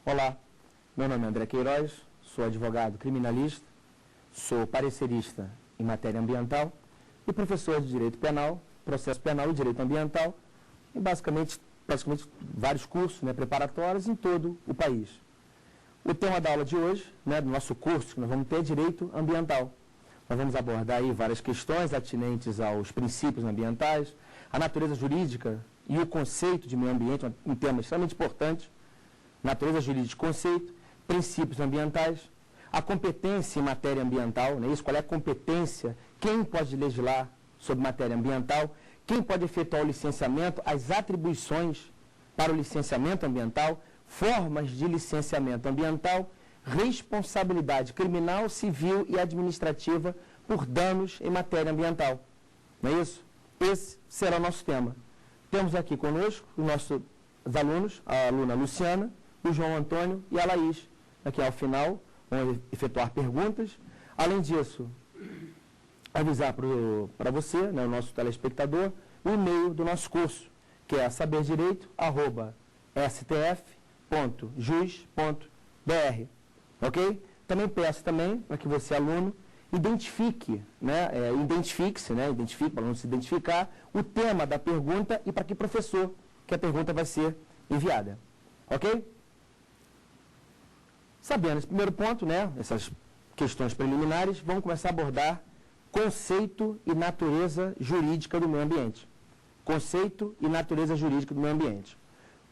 Olá, meu nome é André Queiroz, sou advogado criminalista, sou parecerista em matéria ambiental e professor de Direito Penal, Processo Penal e Direito Ambiental, em praticamente vários cursos preparatórios em todo o país. O tema da aula de hoje, do nosso curso, que nós vamos ter, é Direito Ambiental. Nós vamos abordar aí várias questões atinentes aos princípios ambientais, a natureza jurídica e o conceito de meio ambiente, um tema extremamente importante, natureza jurídica e conceito, princípios ambientais, a competência em matéria ambiental, qual é a competência, quem pode legislar sobre matéria ambiental, quem pode efetuar o licenciamento, as atribuições para o licenciamento ambiental, formas de licenciamento ambiental, responsabilidade criminal, civil e administrativa por danos em matéria ambiental. Não é isso? Esse será o nosso tema. Temos aqui conosco os nossos alunos, a aluna Luciana, o João Antônio e a Laís. Aqui ao final vão efetuar perguntas. Além disso, avisar para você, o nosso telespectador, o e-mail do nosso curso, que é saberdireito@stf.jus.br. Ok? Também peço para que você, aluno, identifique, identifique-se, para o aluno se identificar, o tema da pergunta e para que professor que a pergunta vai ser enviada. Ok? Sabendo esse primeiro ponto, essas questões preliminares, vamos começar a abordar conceito e natureza jurídica do meio ambiente. Conceito e natureza jurídica do meio ambiente.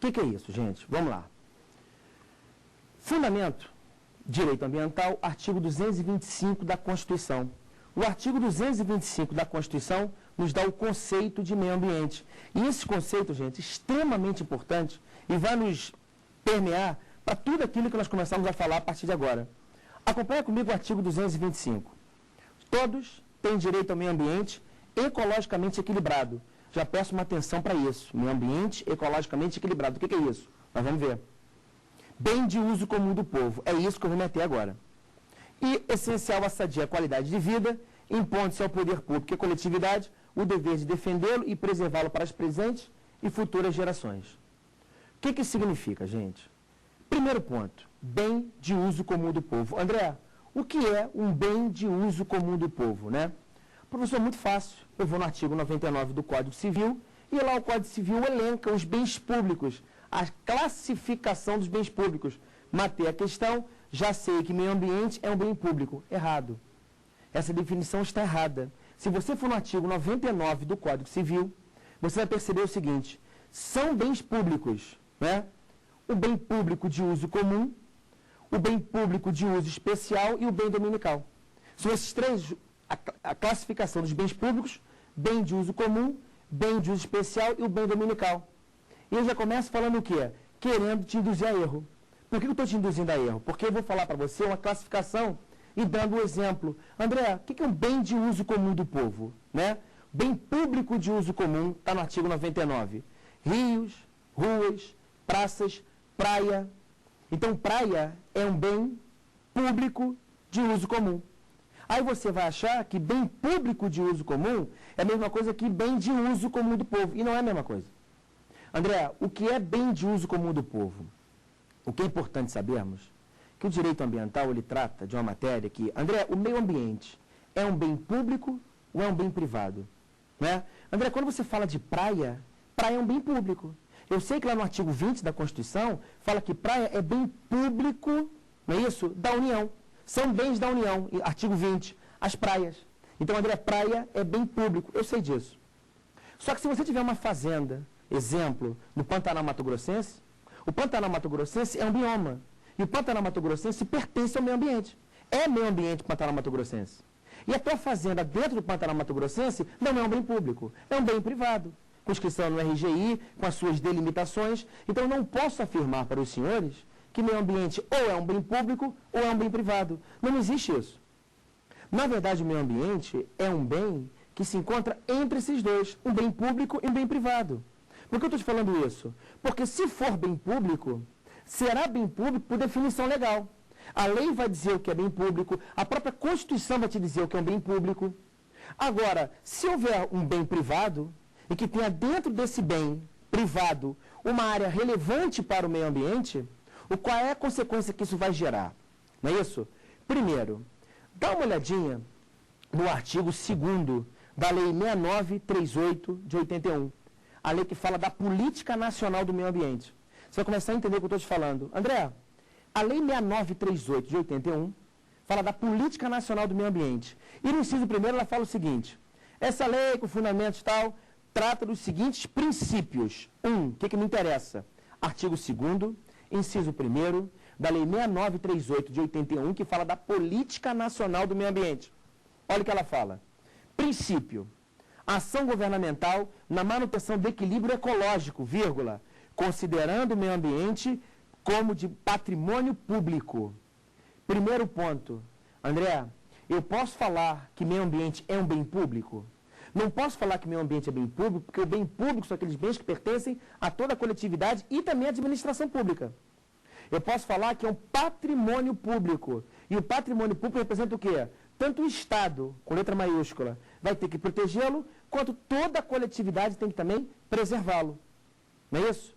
O que é isso, gente? Vamos lá. Fundamento, direito ambiental, artigo 225 da Constituição. O artigo 225 da Constituição nos dá o conceito de meio ambiente. E esse conceito, gente, é extremamente importante e vai nos permear para tudo aquilo que nós começamos a falar a partir de agora. Acompanha comigo o artigo 225. Todos têm direito ao meio ambiente ecologicamente equilibrado. Já peço uma atenção para isso. Meio ambiente ecologicamente equilibrado. O que é isso? Nós vamos ver. Bem de uso comum do povo. É isso que eu vou meter agora. E essencial a sadia qualidade de vida, impondo-se ao poder público e à coletividade o dever de defendê-lo e preservá-lo para as presentes e futuras gerações. O que significa, gente? Primeiro ponto, bem de uso comum do povo. André, o que é um bem de uso comum do povo, Professor, muito fácil. Eu vou no artigo 99 do Código Civil e lá o Código Civil elenca os bens públicos, a classificação dos bens públicos. Matei a questão, já sei que meio ambiente é um bem público. Errado. Essa definição está errada. Se você for no artigo 99 do Código Civil, você vai perceber o seguinte, são bens públicos, o bem público de uso comum, o bem público de uso especial e o bem dominical. São esses três, a classificação dos bens públicos, bem de uso comum, bem de uso especial e o bem dominical. E eu já começo falando o quê? Querendo te induzir a erro. Por que eu estou te induzindo a erro? Porque eu vou falar para você uma classificação e dando um exemplo. André, o que é um bem de uso comum do povo? Bem público de uso comum está no artigo 99. Rios, ruas, praças, praia. Então, praia é um bem público de uso comum. Aí você vai achar que bem público de uso comum é a mesma coisa que bem de uso comum do povo. E não é a mesma coisa. André, o que é bem de uso comum do povo? O que é importante sabermos que o direito ambiental ele trata de uma matéria que, André, o meio ambiente é um bem público ou é um bem privado? André, quando você fala de praia, praia é um bem público. Eu sei que lá no artigo 20 da Constituição fala que praia é bem público, não é isso? Da União. São bens da União, artigo 20, as praias. Então, André, praia é bem público, eu sei disso. Só que se você tiver uma fazenda, exemplo, no Pantanal Mato Grossense, o Pantanal Mato Grossense é um bioma. E o Pantanal Mato Grossense pertence ao meio ambiente. É meio ambiente o Pantanal Mato Grossense. E a tua fazenda dentro do Pantanal Mato Grossense não é um bem público, é um bem privado. Com inscrição no RGI, com as suas delimitações. Então, não posso afirmar para os senhores que meio ambiente ou é um bem público ou é um bem privado. Não existe isso. Na verdade, o meio ambiente é um bem que se encontra entre esses dois, um bem público e um bem privado. Por que eu estou te falando isso? Porque se for bem público, será bem público por definição legal. A lei vai dizer o que é bem público, a própria Constituição vai te dizer o que é um bem público. Agora, se houver um bem privado, e que tenha dentro desse bem privado uma área relevante para o meio ambiente, Qual é a consequência que isso vai gerar? Não é isso? Primeiro, dá uma olhadinha no artigo 2º da Lei 6938 de 81, a lei que fala da Política Nacional do Meio Ambiente. Você vai começar a entender o que eu estou te falando. André, a Lei 6938 de 81 fala da Política Nacional do Meio Ambiente. E no inciso 1º ela fala o seguinte: essa lei com fundamentos tal trata dos seguintes princípios. O que me interessa? Artigo 2º, inciso 1º da Lei 6938 de 81, que fala da Política Nacional do Meio Ambiente. Olha o que ela fala. Princípio: ação governamental na manutenção do equilíbrio ecológico, vírgula, considerando o meio ambiente como de patrimônio público. Primeiro ponto. André, eu posso falar que meio ambiente é um bem público? Não posso falar que meio ambiente é bem público, porque o bem público são aqueles bens que pertencem a toda a coletividade e também à administração pública. Eu posso falar que é um patrimônio público. E o patrimônio público representa o quê? Tanto o Estado, com letra maiúscula, vai ter que protegê-lo, quanto toda a coletividade tem que também preservá-lo. Não é isso?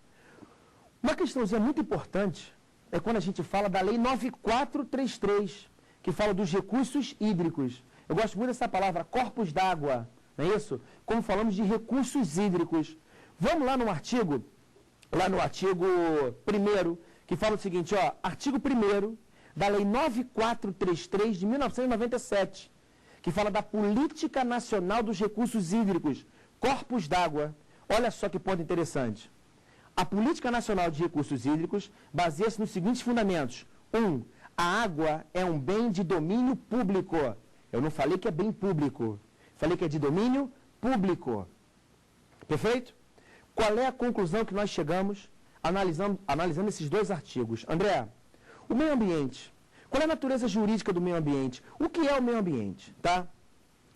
Uma questãozinha muito importante é quando a gente fala da Lei 9433, que fala dos recursos hídricos. Eu gosto muito dessa palavra, corpos d'água, não é isso? Como falamos de recursos hídricos. Vamos lá no artigo 1º, que fala o seguinte, ó, artigo 1º da Lei 9433 de 1997, que fala da Política Nacional dos Recursos Hídricos, corpos d'água. Olha só que ponto interessante. A Política Nacional de Recursos Hídricos baseia-se nos seguintes fundamentos. 1. A água é um bem de domínio público. Eu não falei que é bem público. Falei que é de domínio público. Perfeito? Qual é a conclusão que nós chegamos analisando esses dois artigos? André, o meio ambiente. Qual é a natureza jurídica do meio ambiente? O que é o meio ambiente? Tá?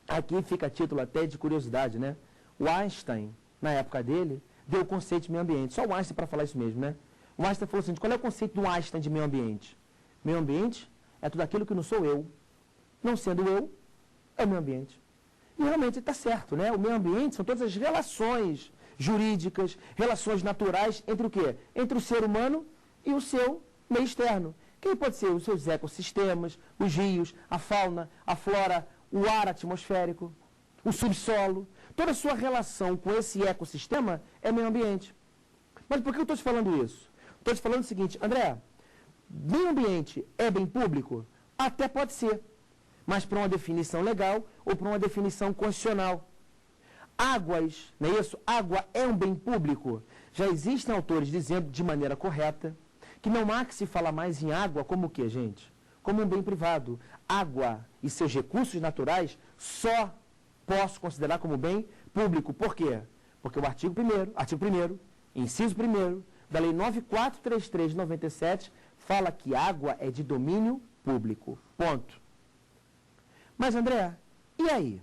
Aqui fica a título até de curiosidade, né? O Einstein, na época dele, deu o conceito de meio ambiente. Só o Einstein para falar isso mesmo, né? O Einstein falou assim, qual é o conceito do Einstein de meio ambiente? Meio ambiente é tudo aquilo que não sou eu. Não sendo eu, é o meio ambiente. E realmente está certo, né? O meio ambiente são todas as relações jurídicas, relações naturais entre o quê? Entre o ser humano e o seu meio externo. Que pode ser os seus ecossistemas, os rios, a fauna, a flora, o ar atmosférico, o subsolo. Toda a sua relação com esse ecossistema é meio ambiente. Mas por que eu estou te falando isso? Estou te falando o seguinte, André, meio ambiente é bem público? Até pode ser, mas para uma definição legal ou para uma definição constitucional. Águas, não é isso? Água é um bem público? Já existem autores dizendo de maneira correta que não há que se falar mais em água como o quê, gente? Como um bem privado. Água e seus recursos naturais só posso considerar como bem público. Por quê? Porque o artigo 1º, inciso 1º, da Lei 9433 de 97, fala que água é de domínio público. Ponto. Mas, André, e aí?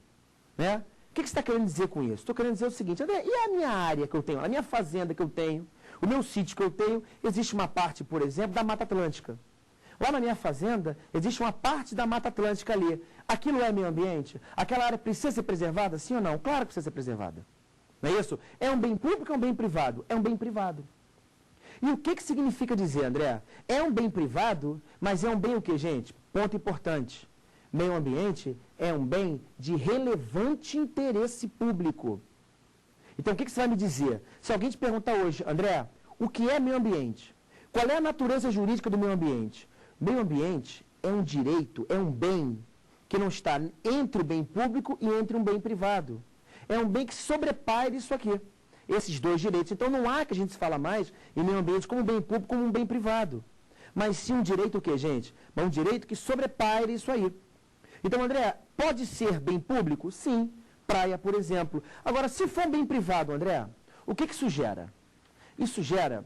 Né? O que você está querendo dizer com isso? Estou querendo dizer o seguinte, André, e a minha área que eu tenho, a minha fazenda que eu tenho, o meu sítio que eu tenho, existe uma parte, por exemplo, da Mata Atlântica. Lá na minha fazenda, existe uma parte da Mata Atlântica ali. Aquilo é meio ambiente? Aquela área precisa ser preservada, sim ou não? Claro que precisa ser preservada. Não é isso? É um bem público ou é um bem privado? É um bem privado. E o que significa dizer, André? É um bem privado, mas é um bem o quê, gente? Ponto importante. Meio ambiente é um bem de relevante interesse público. Então, o que você vai me dizer? Se alguém te perguntar hoje, André, o que é meio ambiente? Qual é a natureza jurídica do meio ambiente? Meio ambiente é um direito, é um bem que não está entre o bem público e entre um bem privado. É um bem que sobrepaira isso aqui, esses dois direitos. Então, não há que a gente se fala mais em meio ambiente como um bem público, como um bem privado. Mas sim um direito o quê, gente? Um direito que sobrepaira isso aí. Então, André, pode ser bem público? Sim. Praia, por exemplo. Agora, se for bem privado, André, o que isso gera? Isso gera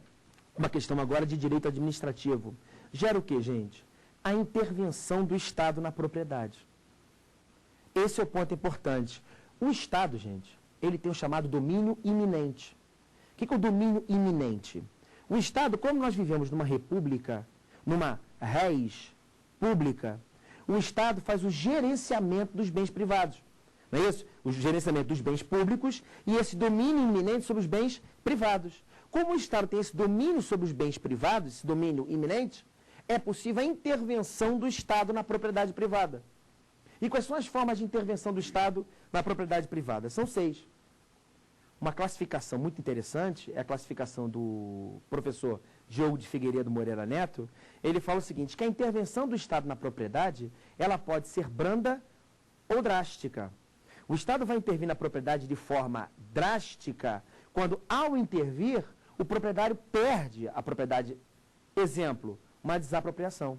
uma questão agora de direito administrativo. Gera o quê, gente? A intervenção do Estado na propriedade. Esse é o ponto importante. O Estado, gente, ele tem o chamado domínio iminente. O que é o domínio iminente? O Estado, como nós vivemos numa república, numa res pública, o Estado faz o gerenciamento dos bens privados. Não é isso? O gerenciamento dos bens públicos e esse domínio iminente sobre os bens privados. Como o Estado tem esse domínio sobre os bens privados, esse domínio iminente, é possível a intervenção do Estado na propriedade privada. E quais são as formas de intervenção do Estado na propriedade privada? São 6. Uma classificação muito interessante é a classificação do professor Diogo de Figueiredo Moreira Neto. Ele fala o seguinte, que a intervenção do Estado na propriedade, ela pode ser branda ou drástica. O Estado vai intervir na propriedade de forma drástica quando, ao intervir, o proprietário perde a propriedade. Exemplo, uma desapropriação.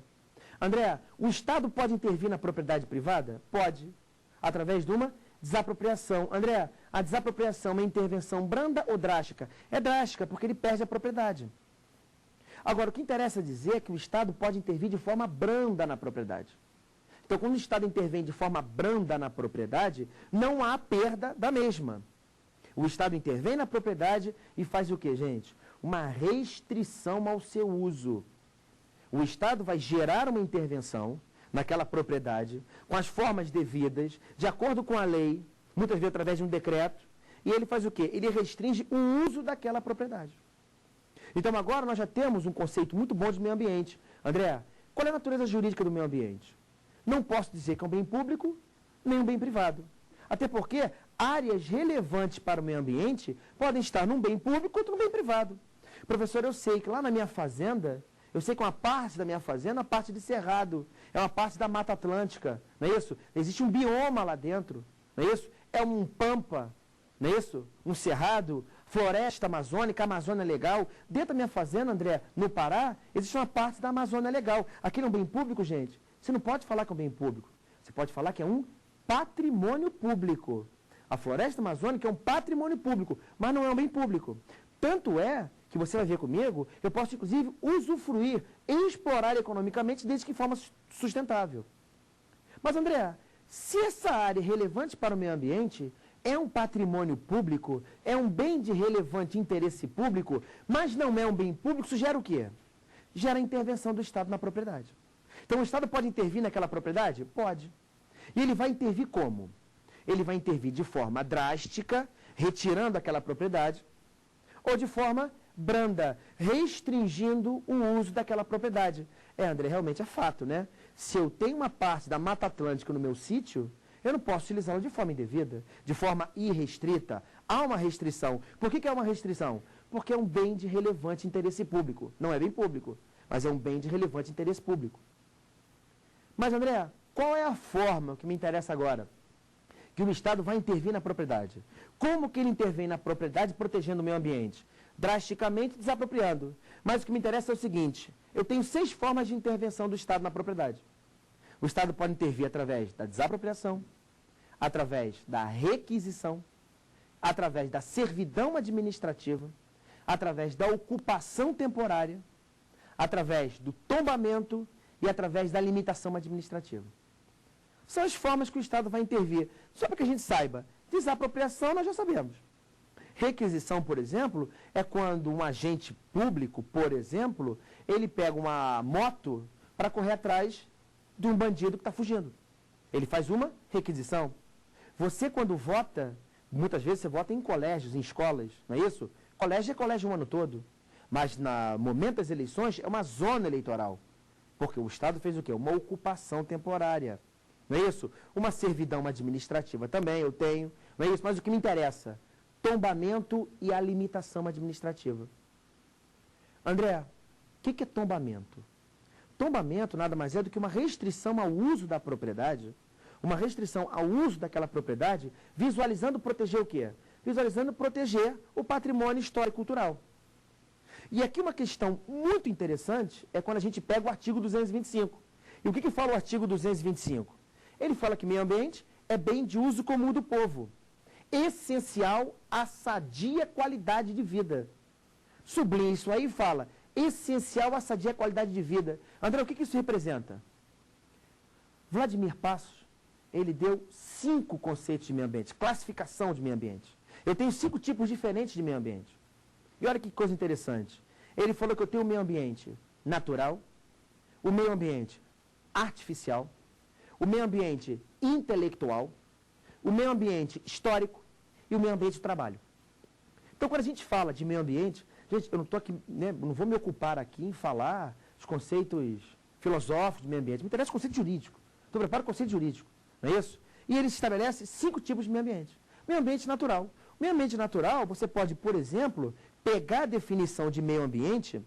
André, o Estado pode intervir na propriedade privada? Pode, através de uma desapropriação. André, a desapropriação é uma intervenção branda ou drástica? É drástica, porque ele perde a propriedade. Agora, o que interessa dizer é que o Estado pode intervir de forma branda na propriedade. Então, quando o Estado intervém de forma branda na propriedade, não há perda da mesma. O Estado intervém na propriedade e faz o quê, gente? Uma restrição ao seu uso. O Estado vai gerar uma intervenção naquela propriedade, com as formas devidas, de acordo com a lei, muitas vezes através de um decreto, e ele faz o quê? Ele restringe o uso daquela propriedade. Então, agora nós já temos um conceito muito bom de meio ambiente. André, qual é a natureza jurídica do meio ambiente? Não posso dizer que é um bem público, nem um bem privado. Até porque áreas relevantes para o meio ambiente podem estar num bem público ou num bem privado. Professor, eu sei que lá na minha fazenda, eu sei que uma parte da minha fazenda é uma parte de cerrado, é uma parte da Mata Atlântica, não é isso? Existe um bioma lá dentro, não é isso? É um pampa, não é isso? Um cerrado, floresta amazônica, Amazônia legal. Dentro da minha fazenda, André, no Pará, existe uma parte da Amazônia legal. Aqui no bem público, gente, você não pode falar que é um bem público, você pode falar que é um patrimônio público. A floresta amazônica é um patrimônio público, mas não é um bem público. Tanto é que você vai ver comigo, eu posso, inclusive, usufruir e explorar economicamente desde que forma sustentável. Mas, André, se essa área é relevante para o meio ambiente, é um patrimônio público, é um bem de relevante interesse público, mas não é um bem público, isso gera o quê? Gera a intervenção do Estado na propriedade. Então, o Estado pode intervir naquela propriedade? Pode. E ele vai intervir como? Ele vai intervir de forma drástica, retirando aquela propriedade, ou de forma branda, restringindo o uso daquela propriedade. André, realmente é fato, né? Se eu tenho uma parte da Mata Atlântica no meu sítio, eu não posso utilizá-la de forma indevida, de forma irrestrita. Há uma restrição. Por que há uma restrição? Porque é um bem de relevante interesse público. Não é bem público, mas é um bem de relevante interesse público. Mas, André, qual é a forma que me interessa agora? Que o Estado vai intervir na propriedade. Como que ele intervém na propriedade protegendo o meio ambiente? Drasticamente desapropriando. Mas o que me interessa é o seguinte, eu tenho 6 formas de intervenção do Estado na propriedade. O Estado pode intervir através da desapropriação, através da requisição, através da servidão administrativa, através da ocupação temporária, através do tombamento e através da limitação administrativa. São as formas que o Estado vai intervir. Só para que a gente saiba, desapropriação nós já sabemos. Requisição, por exemplo, é quando um agente público, por exemplo, ele pega uma moto para correr atrás de um bandido que está fugindo. Ele faz uma requisição. Você, quando vota, muitas vezes você vota em colégios, em escolas, não é isso? Colégio é colégio o ano todo. Mas, no momento das eleições, é uma zona eleitoral. Porque o Estado fez o quê? Uma ocupação temporária. Não é isso? Uma servidão administrativa também eu tenho. Não é isso? Mas o que me interessa? Tombamento e a limitação administrativa. André, o que é tombamento? Tombamento nada mais é do que uma restrição ao uso da propriedade, uma restrição ao uso daquela propriedade, visualizando proteger o quê? Visualizando proteger o patrimônio histórico e cultural. E aqui uma questão muito interessante é quando a gente pega o artigo 225. E o que fala o artigo 225? Ele fala que meio ambiente é bem de uso comum do povo, essencial à sadia qualidade de vida. Sublinha isso aí e fala, essencial à sadia qualidade de vida. André, o que isso representa? Vladimir Passos, ele deu 5 conceitos de meio ambiente, classificação de meio ambiente. Eu tenho 5 tipos diferentes de meio ambiente. E olha que coisa interessante. Ele falou que eu tenho o meio ambiente natural, o meio ambiente artificial, o meio ambiente intelectual, o meio ambiente histórico e o meio ambiente de trabalho. Então, quando a gente fala de meio ambiente, Gente, eu não estou aqui, né, não vou me ocupar aqui em falar os conceitos filosóficos do meio ambiente. Me interessa o conceito jurídico. Estou preparado com o conceito jurídico, não é isso? E ele estabelece 5 tipos de meio ambiente. Meio ambiente natural. O meio ambiente natural, você pode, por exemplo, pegar a definição de meio ambiente,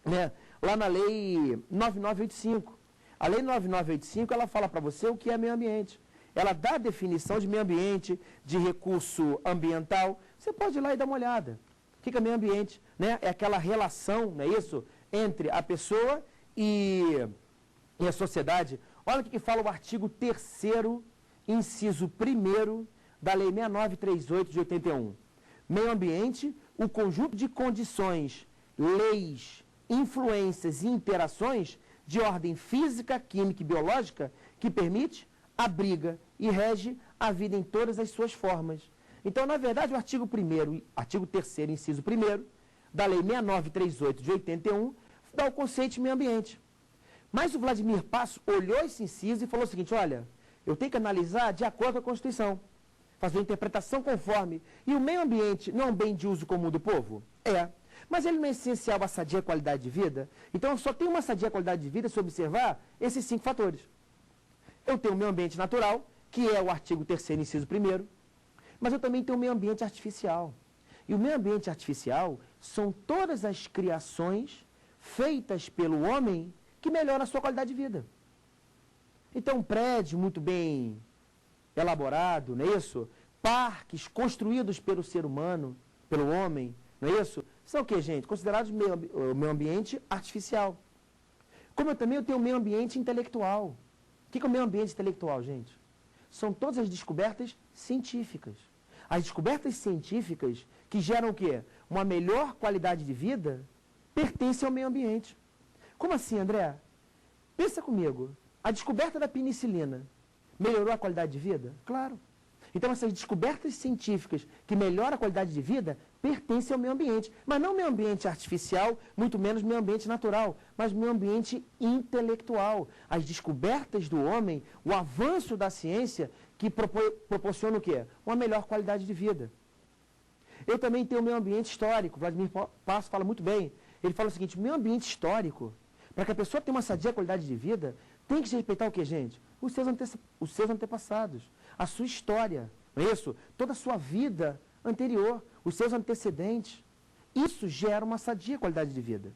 né, lá na Lei 9985. A Lei 9985, ela fala para você o que é meio ambiente. Ela dá a definição de meio ambiente, de recurso ambiental. Você pode ir lá e dar uma olhada. O que é meio ambiente? Né? É aquela relação, não é isso? Entre a pessoa e a sociedade. Olha o que fala o artigo 3º, inciso 1º da Lei 6938 de 81. Meio ambiente, o conjunto de condições, leis, influências e interações de ordem física, química e biológica que permite, abriga e rege a vida em todas as suas formas. Então, na verdade, o artigo 3º, inciso 1º, da Lei 6938 de 81, dá o conceito de meio ambiente. Mas o Vladimir Passo olhou esse inciso e falou o seguinte, olha, eu tenho que analisar de acordo com a Constituição, fazer uma interpretação conforme. E o meio ambiente não é um bem de uso comum do povo? É. Mas ele não é essencial à sadia qualidade de vida? Então, eu só tenho uma sadia qualidade de vida se observar esses 5 fatores. Eu tenho o meio ambiente natural, que é o artigo 3º, inciso 1º, mas eu também tenho o meio ambiente artificial. E o meio ambiente artificial são todas as criações feitas pelo homem que melhoram a sua qualidade de vida. Então, um prédio muito bem elaborado, não é isso? Parques construídos pelo ser humano, pelo homem, não é isso? São o que, gente? Considerados meio ambiente artificial. Como eu também tenho o meio ambiente intelectual. O que é o meio ambiente intelectual, gente? São todas as descobertas científicas. As descobertas científicas que geram o quê? Uma melhor qualidade de vida pertencem ao meio ambiente. Como assim, André? Pensa comigo. A descoberta da penicilina melhorou a qualidade de vida? Claro. Então, essas descobertas científicas que melhoram a qualidade de vida pertencem ao meio ambiente. Mas não meio ambiente artificial, muito menos meio ambiente natural, mas meio ambiente intelectual. As descobertas do homem, o avanço da ciência que proporciona o quê? Uma melhor qualidade de vida. Eu também tenho o meio ambiente histórico. Vladimir Passo fala muito bem. Ele fala o seguinte, o meio ambiente histórico, para que a pessoa tenha uma sadia qualidade de vida, tem que se respeitar o quê, gente? Os seus antepassados, a sua história, não é isso? Toda a sua vida anterior, os seus antecedentes. Isso gera uma sadia qualidade de vida.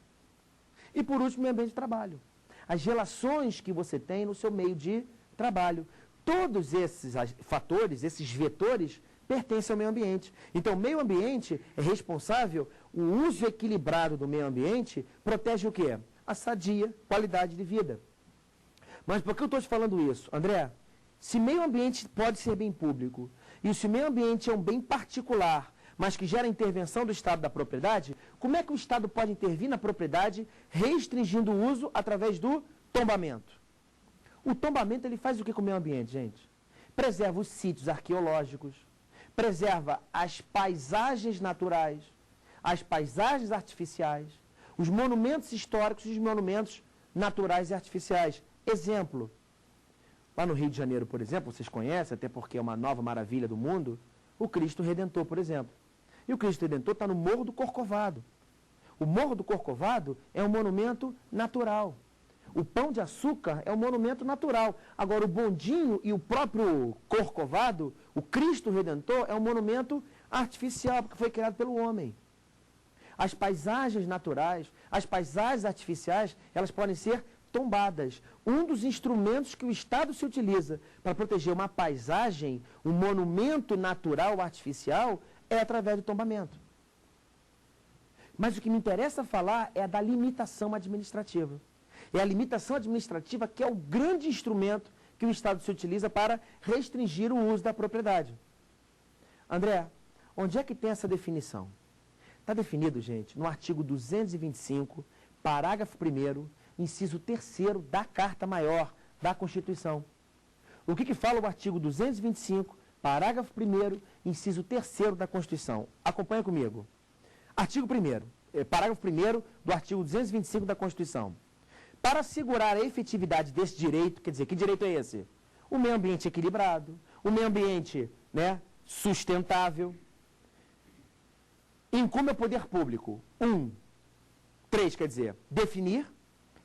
E por último, o meio ambiente de trabalho. As relações que você tem no seu meio de trabalho. Todos esses fatores, esses vetores, pertencem ao meio ambiente. Então, o meio ambiente é responsável, o uso equilibrado do meio ambiente protege o quê? A sadia qualidade de vida. Mas por que eu estou te falando isso? André, se meio ambiente pode ser bem público, e se o meio ambiente é um bem particular, mas que gera intervenção do Estado da propriedade, como é que o Estado pode intervir na propriedade restringindo o uso através do tombamento? O tombamento ele faz o que com o meio ambiente, gente? Preserva os sítios arqueológicos, preserva as paisagens naturais, as paisagens artificiais, os monumentos históricos e os monumentos naturais e artificiais. Exemplo, lá no Rio de Janeiro, por exemplo, vocês conhecem, até porque é uma nova maravilha do mundo, o Cristo Redentor, por exemplo. E o Cristo Redentor está no Morro do Corcovado. O Morro do Corcovado é um monumento natural. O Pão de Açúcar é um monumento natural. Agora, o Bondinho e o próprio Corcovado, o Cristo Redentor, é um monumento artificial, porque foi criado pelo homem. As paisagens naturais, as paisagens artificiais, elas podem ser tombadas. Um dos instrumentos que o Estado se utiliza para proteger uma paisagem, um monumento natural artificial, é através do tombamento. Mas o que me interessa falar é da limitação administrativa. É a limitação administrativa que é o grande instrumento que o Estado se utiliza para restringir o uso da propriedade. André, onde é que tem essa definição? Está definido, gente, no artigo 225, parágrafo 1º, inciso 3º da Carta Maior da Constituição. O que fala o artigo 225, parágrafo 1º, inciso 3º da Constituição? Acompanha comigo. Artigo 1º, parágrafo 1º do artigo 225 da Constituição. Para assegurar a efetividade desse direito, quer dizer, que direito é esse? O meio ambiente equilibrado, o meio ambiente, sustentável. incumbe ao poder público, 3, quer dizer, definir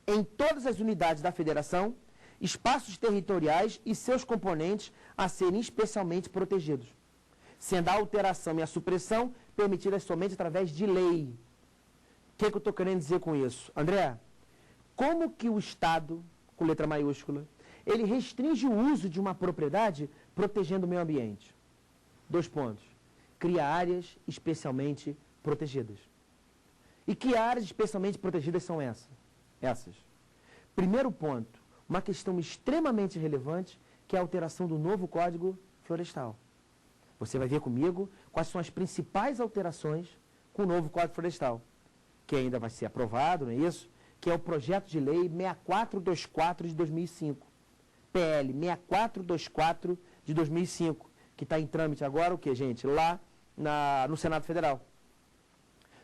em todas as unidades da federação espaços territoriais e seus componentes a serem especialmente protegidos, sendo a alteração e a supressão permitidas somente através de lei. O que eu estou querendo dizer com isso? André, como que o Estado, com letra maiúscula, ele restringe o uso de uma propriedade protegendo o meio ambiente? 2 pontos. Cria áreas especialmente protegidas. E que áreas especialmente protegidas são essas? Primeiro ponto, uma questão extremamente relevante, que é a alteração do novo Código Florestal. Você vai ver comigo quais são as principais alterações com o novo Código Florestal, que ainda vai ser aprovado, não é isso? Que é o projeto de lei 6424 de 2005. PL 6424 de 2005, que está em trâmite agora, o que, gente? Lá no Senado Federal.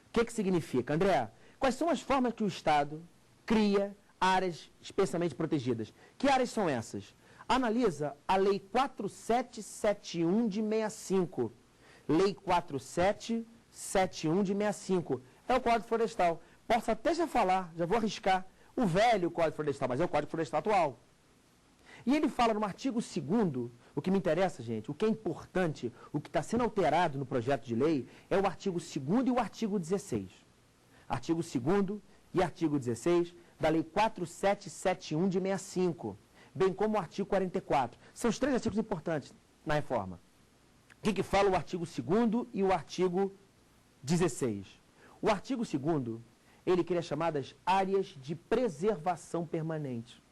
O que significa? André, quais são as formas que o Estado cria áreas especialmente protegidas? Que áreas são essas? Analisa a Lei 4771 de 65. Lei 4771 de 65. É o Código Florestal. Posso até já falar, já vou arriscar, o velho Código Florestal, mas é o Código Florestal atual. E ele fala no artigo 2º, o que me interessa, gente, o que é importante, o que está sendo alterado no projeto de lei, é o artigo 2º e o artigo 16. Artigo 2º e artigo 16 da Lei 4771 de 65, bem como o artigo 44. São os 3 artigos importantes na reforma. O que fala o artigo 2º e o artigo 16? O artigo 2º, ele cria as chamadas áreas de preservação permanente.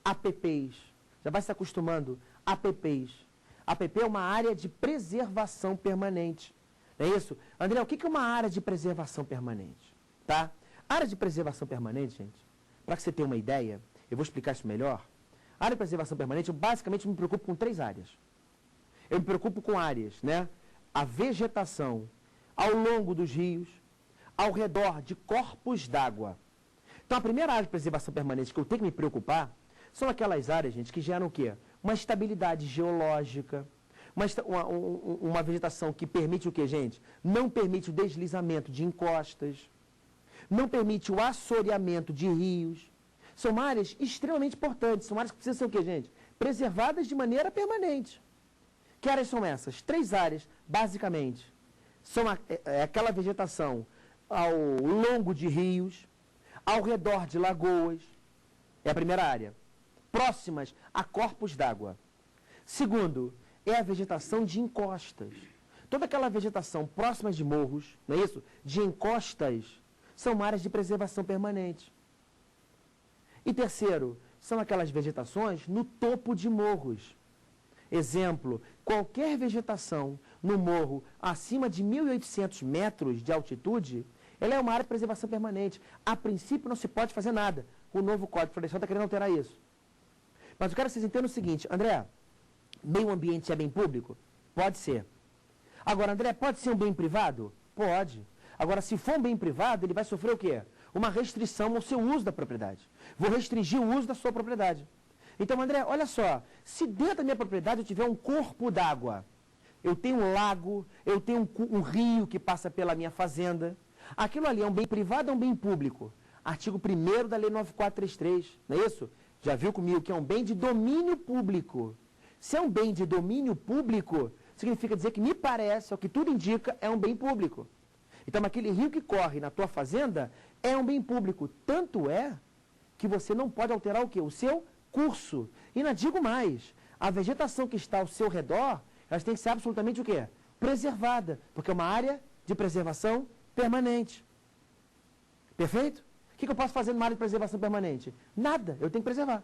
APPs. Já vai se acostumando. APPs. APP é uma área de preservação permanente. Não é isso? André, o que é uma área de preservação permanente? Tá? Área de preservação permanente, gente, para que você tenha uma ideia, eu vou explicar isso melhor. A área de preservação permanente, eu basicamente me preocupo com 3 áreas. Eu me preocupo com áreas, né? A vegetação ao longo dos rios, ao redor de corpos d'água. Então, a primeira área de preservação permanente que eu tenho que me preocupar são aquelas áreas, gente, que geram o quê? Uma estabilidade geológica, uma vegetação que permite o quê, gente? Não permite o deslizamento de encostas, não permite o assoreamento de rios. São áreas extremamente importantes, são áreas que precisam ser o quê, gente? Preservadas de maneira permanente. Que áreas são essas? 3 áreas, basicamente. São aquela vegetação ao longo de rios, ao redor de lagoas, é a primeira área. Próximas a corpos d'água. Segundo, é a vegetação de encostas. Toda aquela vegetação próxima de morros, não é isso? De encostas, são áreas de preservação permanente. E terceiro, são aquelas vegetações no topo de morros. Exemplo, qualquer vegetação no morro acima de 1.800 metros de altitude, ela é uma área de preservação permanente. A princípio não se pode fazer nada. O novo Código Florestal está querendo alterar isso. Mas eu quero que vocês entendam o seguinte, André, meio ambiente é bem público? Pode ser. Agora, André, pode ser um bem privado? Pode. Agora, se for um bem privado, ele vai sofrer o quê? Uma restrição ao seu uso da propriedade. Vou restringir o uso da sua propriedade. Então, André, olha só, se dentro da minha propriedade eu tiver um corpo d'água, eu tenho um lago, eu tenho um rio que passa pela minha fazenda, aquilo ali é um bem privado ou um bem público? Artigo 1º da Lei 9433, não é isso? Já viu comigo que é um bem de domínio público. Se é um bem de domínio público, significa dizer que, me parece, ao que tudo indica, é um bem público. Então, aquele rio que corre na tua fazenda é um bem público. Tanto é que você não pode alterar o quê? O seu curso. E não digo mais, a vegetação que está ao seu redor, ela tem que ser absolutamente o quê? Preservada, porque é uma área de preservação permanente. Perfeito? O que eu posso fazer numa área de preservação permanente? Nada, eu tenho que preservar.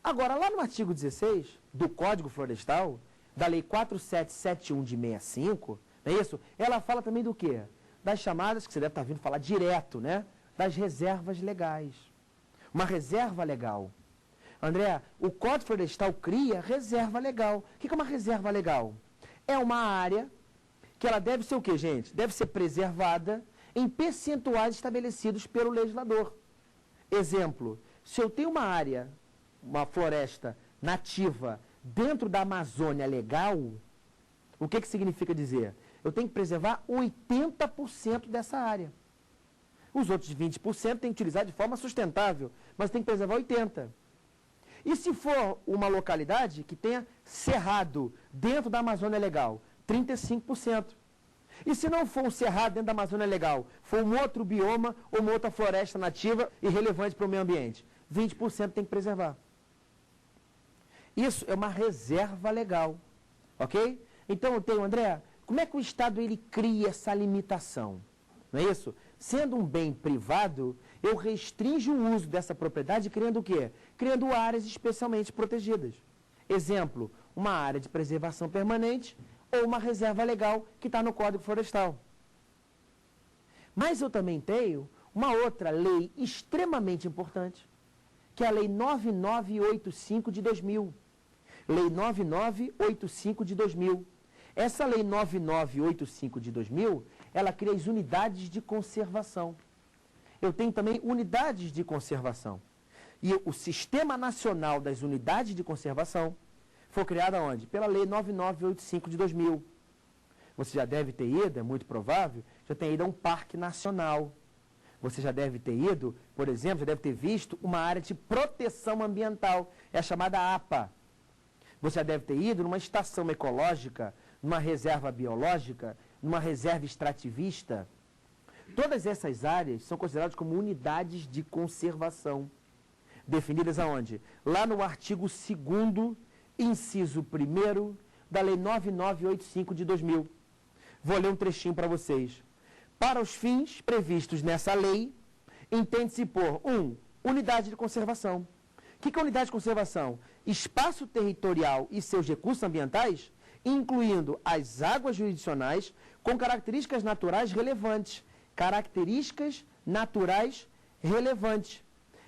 Agora, lá no artigo 16 do Código Florestal, da Lei 4771 de 65, não é isso? Ela fala também do quê? Das chamadas, que você deve estar vindo falar direto, né? Das reservas legais. Uma reserva legal. André, o Código Florestal cria reserva legal. O que é uma reserva legal? É uma área que ela deve ser o quê, gente? Deve ser preservada em percentuais estabelecidos pelo legislador. Exemplo, se eu tenho uma área, uma floresta nativa dentro da Amazônia legal, o que significa dizer? eu tenho que preservar 80% dessa área. Os outros 20% tem que utilizar de forma sustentável, mas tem que preservar 80%. E se for uma localidade que tenha cerrado dentro da Amazônia Legal, 35%. E se não for um cerrado dentro da Amazônia Legal, for um outro bioma ou uma outra floresta nativa e relevante para o meio ambiente, 20% tem que preservar. Isso é uma reserva legal, ok? Então eu tenho, André, como é que o Estado ele cria essa limitação? Não é isso? Sendo um bem privado, eu restringo o uso dessa propriedade criando o quê? Criando áreas especialmente protegidas. Exemplo, uma área de preservação permanente ou uma reserva legal que está no Código Florestal. Mas eu também tenho uma outra lei extremamente importante, que é a Lei 9985 de 2000. Lei 9985 de 2000. Essa Lei 9985 de 2000, ela cria as unidades de conservação. Eu tenho também unidades de conservação. E o Sistema Nacional das Unidades de Conservação foi criado onde? Pela Lei 9985 de 2000. Você já deve ter ido, é muito provável, já tem ido a um parque nacional. Você já deve ter ido, por exemplo, já deve ter visto uma área de proteção ambiental, é a chamada APA. Você já deve ter ido numa estação ecológica, numa reserva biológica, numa reserva extrativista. Todas essas áreas são consideradas como unidades de conservação. Definidas aonde? Lá no artigo 2º, inciso 1º, da Lei 9985 de 2000. Vou ler um trechinho para vocês. Para os fins previstos nessa lei, entende-se por 1. Unidade de conservação. O que é unidade de conservação? Espaço territorial e seus recursos ambientais, incluindo as águas jurisdicionais, com características naturais relevantes. Características naturais relevantes.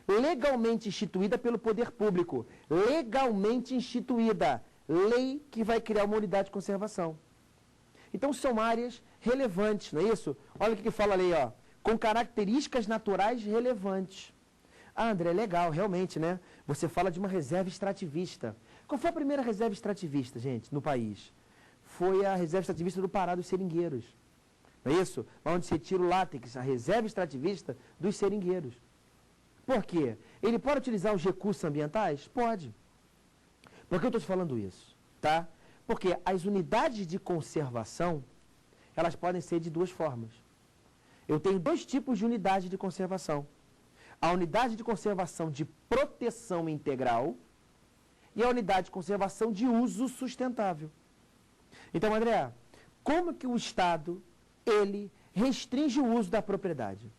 Legalmente instituída pelo poder público. Legalmente instituída. Lei que vai criar uma unidade de conservação. Então, são áreas relevantes, não é isso? Olha o que fala a lei, ó. Com características naturais relevantes. Ah, André, legal, realmente, né? Você fala de uma reserva extrativista. Qual foi a primeira reserva extrativista, gente, no país? Foi a reserva extrativista do Pará dos Seringueiros. Não é isso? Onde se tira o látex, a reserva extrativista dos seringueiros. Por quê? Ele pode utilizar os recursos ambientais? Pode. Por que eu estou te falando isso? Tá? Porque as unidades de conservação, elas podem ser de duas formas. Eu tenho dois tipos de unidade de conservação. A unidade de conservação de proteção integral e a unidade de conservação de uso sustentável. Então, André, como que o Estado, ele restringe o uso da propriedade?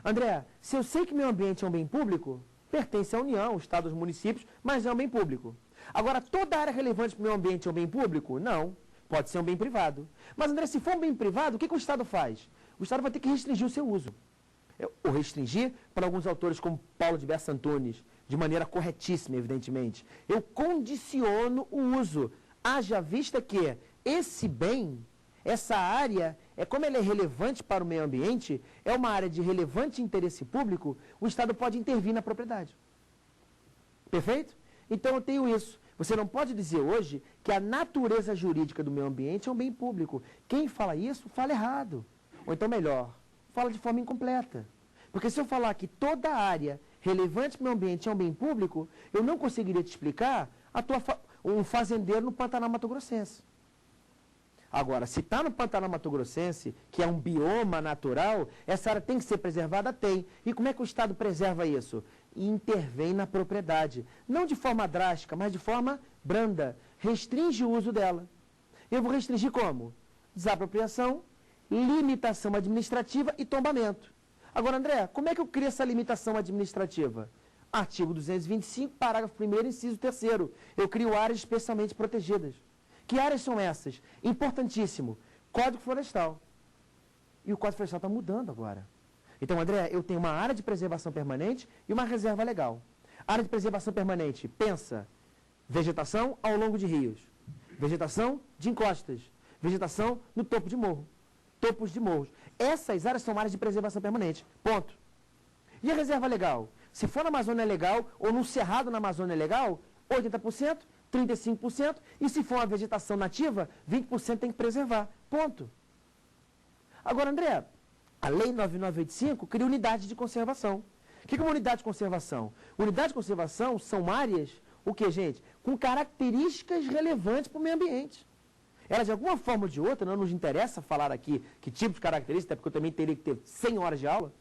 André, se eu sei que meu ambiente é um bem público, pertence à União, ao Estado, aos municípios, mas é um bem público. Agora, toda área relevante para o meu ambiente é um bem público? Não. Pode ser um bem privado. Mas, André, se for um bem privado, o que o Estado faz? O Estado vai ter que restringir o seu uso. Ou restringir, para alguns autores como Paulo de Bessa Antunes, de maneira corretíssima, evidentemente. Eu condiciono o uso. Haja vista que esse bem, essa área, como ela é relevante para o meio ambiente, é uma área de relevante interesse público, o Estado pode intervir na propriedade. Perfeito? Então eu tenho isso. Você não pode dizer hoje que a natureza jurídica do meio ambiente é um bem público. Quem fala isso, fala errado. Ou então melhor, fala de forma incompleta. Porque se eu falar que toda área relevante para o meio ambiente é um bem público, eu não conseguiria te explicar um fazendeiro no Pantanal Mato Grossense. Agora, se está no Pantanal Mato Grossense, que é um bioma natural, essa área tem que ser preservada? Tem. E como é que o Estado preserva isso? Intervém na propriedade. Não de forma drástica, mas de forma branda. Restringe o uso dela. Eu vou restringir como? Desapropriação, limitação administrativa e tombamento. Agora, André, como é que eu crio essa limitação administrativa? Artigo 225, parágrafo 1º, inciso 3º. Eu crio áreas especialmente protegidas. Que áreas são essas? Importantíssimo. Código Florestal. E o Código Florestal está mudando agora. Então, André, eu tenho uma área de preservação permanente e uma reserva legal. Área de preservação permanente, pensa, vegetação ao longo de rios, vegetação de encostas, vegetação no topo de morro, topos de morros. Essas áreas são áreas de preservação permanente. Ponto. E a reserva legal? Se for na Amazônia Legal ou num cerrado na Amazônia Legal, 80%, 35%, e se for uma vegetação nativa, 20% tem que preservar. Ponto. Agora, André, a Lei 9985 cria unidade de conservação. O que é uma unidade de conservação? Unidade de conservação são áreas, o que, gente? Com características relevantes para o meio ambiente. Elas, de alguma forma ou de outra, não nos interessa falar aqui que tipo de característica, até porque eu também teria que ter 100 horas de aula,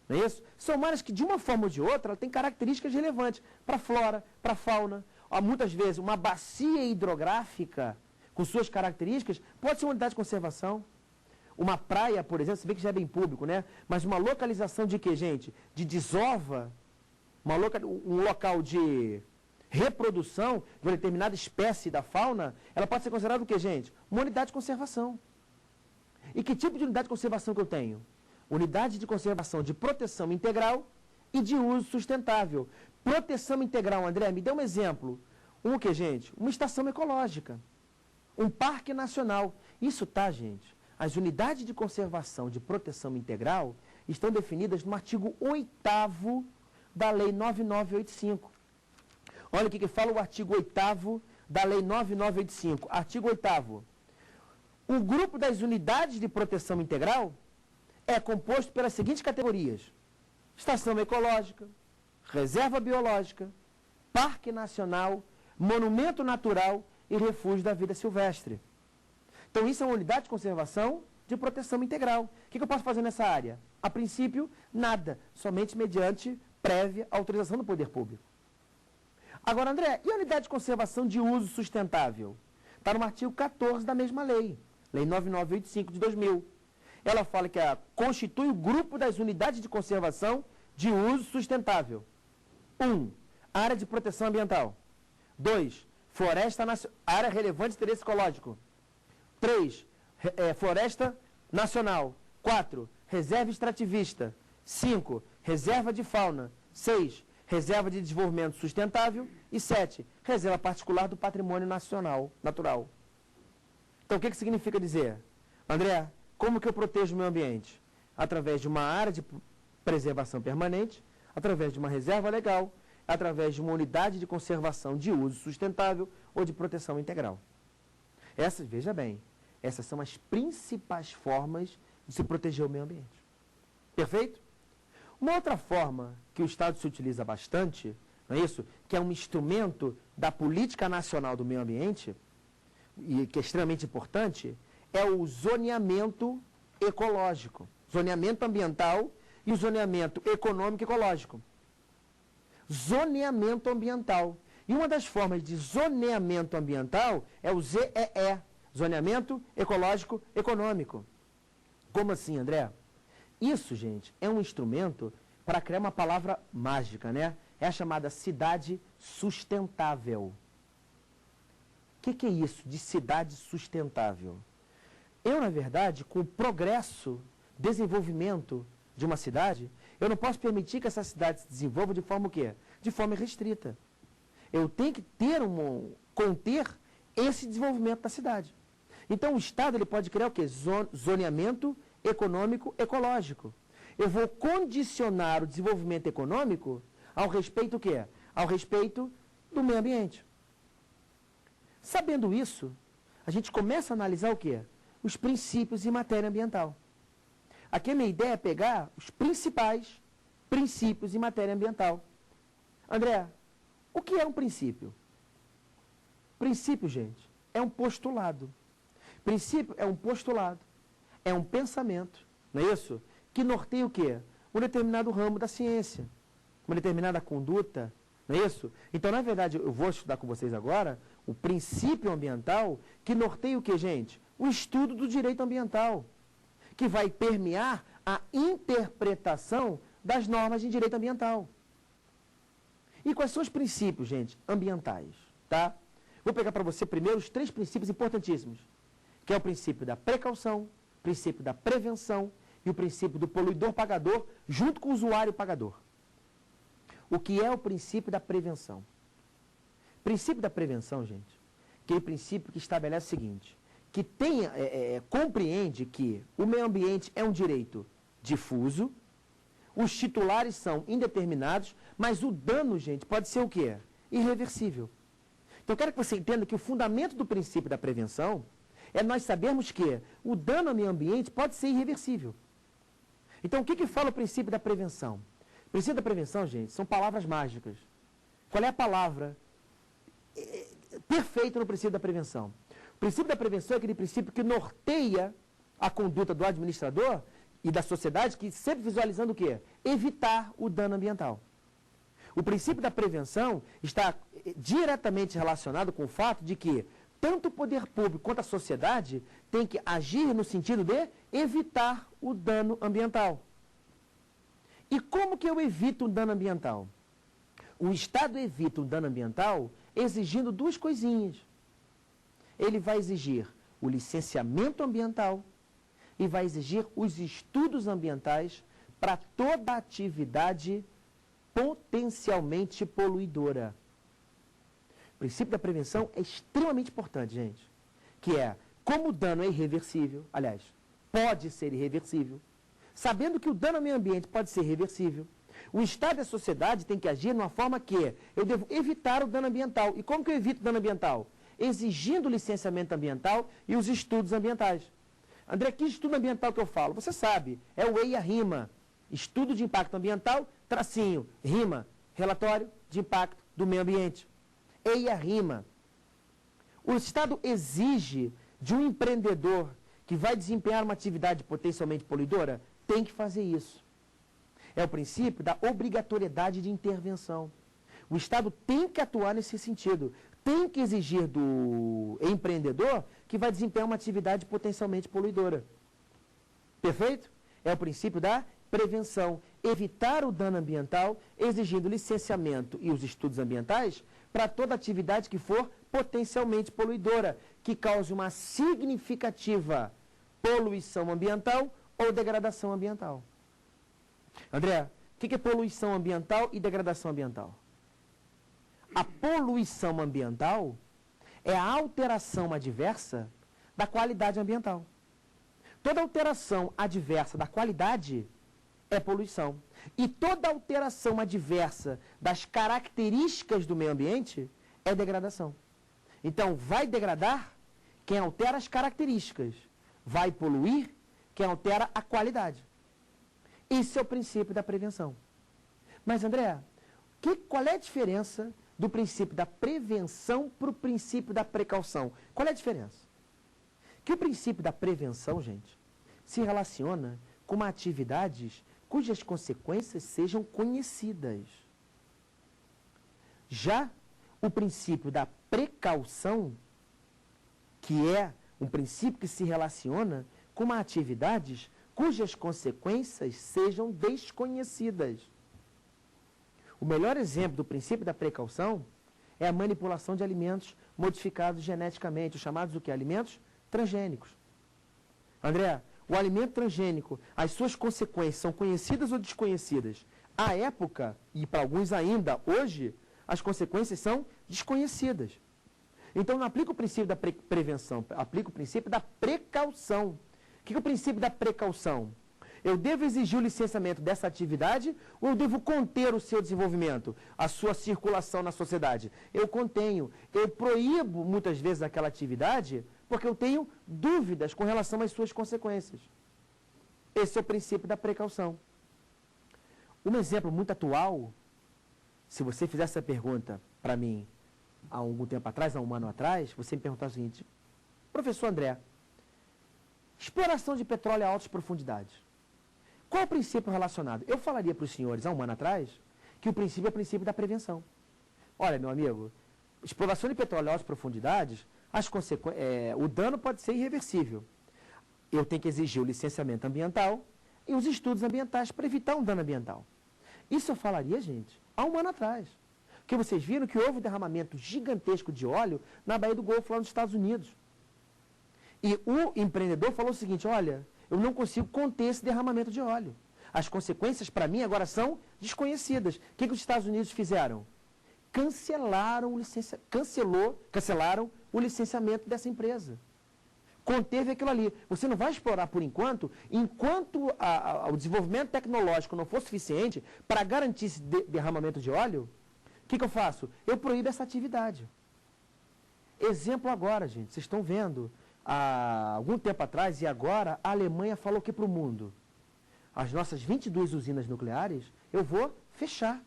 não é isso? São áreas que, de uma forma ou de outra, ela tem características relevantes para a flora, para a fauna. Muitas vezes, uma bacia hidrográfica, com suas características, pode ser uma unidade de conservação. Uma praia, por exemplo, se bem que já é bem público, né? Mas uma localização de quê, gente? De desova, um local de reprodução de uma determinada espécie da fauna, ela pode ser considerada o quê, gente? Uma unidade de conservação. E que tipo de unidade de conservação que eu tenho? Unidade de conservação de proteção integral e de uso sustentável. Proteção integral, André, me dê um exemplo. O que, gente? Uma estação ecológica. Um parque nacional. Isso tá, gente? As unidades de conservação de proteção integral estão definidas no artigo 8º da Lei 9985. Olha o que fala o artigo 8º da Lei 9985. Artigo 8º. O grupo das unidades de proteção integral é composto pelas seguintes categorias: estação ecológica, reserva biológica, parque nacional, monumento natural e refúgio da vida silvestre. Então, isso é uma unidade de conservação de proteção integral. O que eu posso fazer nessa área? A princípio, nada, somente mediante prévia autorização do poder público. Agora, André, e a unidade de conservação de uso sustentável? Está no artigo 14 da mesma lei, Lei 9985 de 2000. Ela fala que constitui o grupo das unidades de conservação de uso sustentável. 1. Área de proteção ambiental. 2. Floresta nacional, área relevante de interesse ecológico. 3. Floresta nacional. 4. Reserva extrativista. 5. Reserva de fauna. 6. Reserva de desenvolvimento sustentável. E 7. Reserva particular do patrimônio nacional, natural. Então, o que significa dizer? André, como que eu protejo o meio ambiente? Através de uma área de preservação permanente, através de uma reserva legal, através de uma unidade de conservação de uso sustentável ou de proteção integral. Essas, veja bem, essas são as principais formas de se proteger o meio ambiente. Perfeito? Uma outra forma que o Estado se utiliza bastante, não é isso? Que é um instrumento da política nacional do meio ambiente, e que é extremamente importante, é o zoneamento ecológico. Zoneamento ambiental e o zoneamento econômico e ecológico. Zoneamento ambiental. E uma das formas de zoneamento ambiental é o ZEE, zoneamento ecológico econômico. Como assim, André? Isso, gente, é um instrumento para criar uma palavra mágica, né? É a chamada cidade sustentável. O que é isso de cidade sustentável? Eu, na verdade, com o progresso, desenvolvimento de uma cidade, eu não posso permitir que essa cidade se desenvolva de forma o quê? De forma restrita. Eu tenho que conter esse desenvolvimento da cidade. Então, o Estado ele pode criar o quê? Zoneamento econômico ecológico. Eu vou condicionar o desenvolvimento econômico ao respeito o quê? Ao respeito do meio ambiente. Sabendo isso, a gente começa a analisar o quê? Os princípios em matéria ambiental. Aqui a minha ideia é pegar os principais princípios em matéria ambiental. André, o que é um princípio? Princípio, gente, é um postulado. Princípio é um postulado, é um pensamento, não é isso? Que norteia o quê? Um determinado ramo da ciência, uma determinada conduta, não é isso? Então, na verdade, eu vou estudar com vocês agora o princípio ambiental que norteia o quê, gente? O estudo do direito ambiental, que vai permear a interpretação das normas de direito ambiental. E quais são os princípios, gente, ambientais, tá? Vou pegar para você primeiro os 3 princípios importantíssimos, que é o princípio da precaução, o princípio da prevenção e o princípio do poluidor-pagador, junto com o usuário-pagador. O que é o princípio da prevenção? O princípio da prevenção, gente, que é o princípio que estabelece o seguinte, que compreende que o meio ambiente é um direito difuso, os titulares são indeterminados, mas o dano, gente, pode ser o quê? Irreversível. Então, eu quero que você entenda que o fundamento do princípio da prevenção é nós sabermos que o dano ao meio ambiente pode ser irreversível. Então, o que fala o princípio da prevenção? O princípio da prevenção, gente, são palavras mágicas. Qual é a palavra perfeita no princípio da prevenção? O princípio da prevenção é aquele princípio que norteia a conduta do administrador e da sociedade, que sempre visualizando o quê? Evitar o dano ambiental. O princípio da prevenção está diretamente relacionado com o fato de que tanto o poder público quanto a sociedade tem que agir no sentido de evitar o dano ambiental. E como que eu evito o dano ambiental? O Estado evita o dano ambiental exigindo duas coisinhas. Ele vai exigir o licenciamento ambiental e vai exigir os estudos ambientais para toda atividade potencialmente poluidora. O princípio da prevenção é extremamente importante, gente, que é, como o dano é irreversível, aliás, pode ser irreversível, sabendo que o dano ao meio ambiente pode ser reversível, o Estado e a sociedade têm que agir de uma forma que eu devo evitar o dano ambiental. E como que eu evito o dano ambiental? Exigindo o licenciamento ambiental e os estudos ambientais. André, que estudo ambiental que eu falo? Você sabe, é o EIA-RIMA, Estudo de Impacto Ambiental, tracinho, RIMA, Relatório de Impacto do Meio Ambiente. EIA-RIMA. O Estado exige de um empreendedor que vai desempenhar uma atividade potencialmente poluidora, tem que fazer isso. É o princípio da obrigatoriedade de intervenção. O Estado tem que atuar nesse sentido. Tem que exigir do empreendedor que vai desempenhar uma atividade potencialmente poluidora. Perfeito? É o princípio da prevenção. Evitar o dano ambiental, exigindo licenciamento e os estudos ambientais para toda atividade que for potencialmente poluidora, que cause uma significativa poluição ambiental ou degradação ambiental. André, o que é poluição ambiental e degradação ambiental? A poluição ambiental é a alteração adversa da qualidade ambiental. Toda alteração adversa da qualidade é poluição. E toda alteração adversa das características do meio ambiente é degradação. Então, vai degradar quem altera as características. Vai poluir quem altera a qualidade. Esse é o princípio da prevenção. Mas, André, qual é a diferença do princípio da prevenção para o princípio da precaução? Qual é a diferença? Que o princípio da prevenção, gente, se relaciona com atividades cujas consequências sejam conhecidas. Já o princípio da precaução, que é um princípio que se relaciona com atividades cujas consequências sejam desconhecidas. O melhor exemplo do princípio da precaução é a manipulação de alimentos modificados geneticamente, os chamados o quê? Alimentos transgênicos. André, o alimento transgênico, as suas consequências são conhecidas ou desconhecidas? À época, e para alguns ainda hoje, as consequências são desconhecidas. Então, não aplica o princípio da prevenção, aplica o princípio da precaução. O que é o princípio da precaução? Eu devo exigir o licenciamento dessa atividade ou eu devo conter o seu desenvolvimento, a sua circulação na sociedade? Eu contenho. Eu proíbo, muitas vezes, aquela atividade porque eu tenho dúvidas com relação às suas consequências. Esse é o princípio da precaução. Um exemplo muito atual, se você fizesse essa pergunta para mim há algum tempo atrás, há um ano atrás, você me perguntar o seguinte: professor André, exploração de petróleo a altas profundidades. Qual é o princípio relacionado? Eu falaria para os senhores há um ano atrás que o princípio é o princípio da prevenção. Olha, meu amigo, exploração de petróleo a altas profundidades, o dano pode ser irreversível. Eu tenho que exigir o licenciamento ambiental e os estudos ambientais para evitar um dano ambiental. Isso eu falaria, gente, há um ano atrás. Porque vocês viram que houve um derramamento gigantesco de óleo na Baía do Golfo, lá nos Estados Unidos. E o empreendedor falou o seguinte: olha, eu não consigo conter esse derramamento de óleo. As consequências, para mim, agora são desconhecidas. O que os Estados Unidos fizeram? Cancelaram o licenciamento dessa empresa. Conteve aquilo ali. Você não vai explorar por enquanto o desenvolvimento tecnológico não for suficiente para garantir esse derramamento de óleo. O que eu faço? Eu proíbo essa atividade. Exemplo agora, gente. Vocês estão vendo há algum tempo atrás, e agora, a Alemanha falou que para o mundo, as nossas 22 usinas nucleares, eu vou fechar.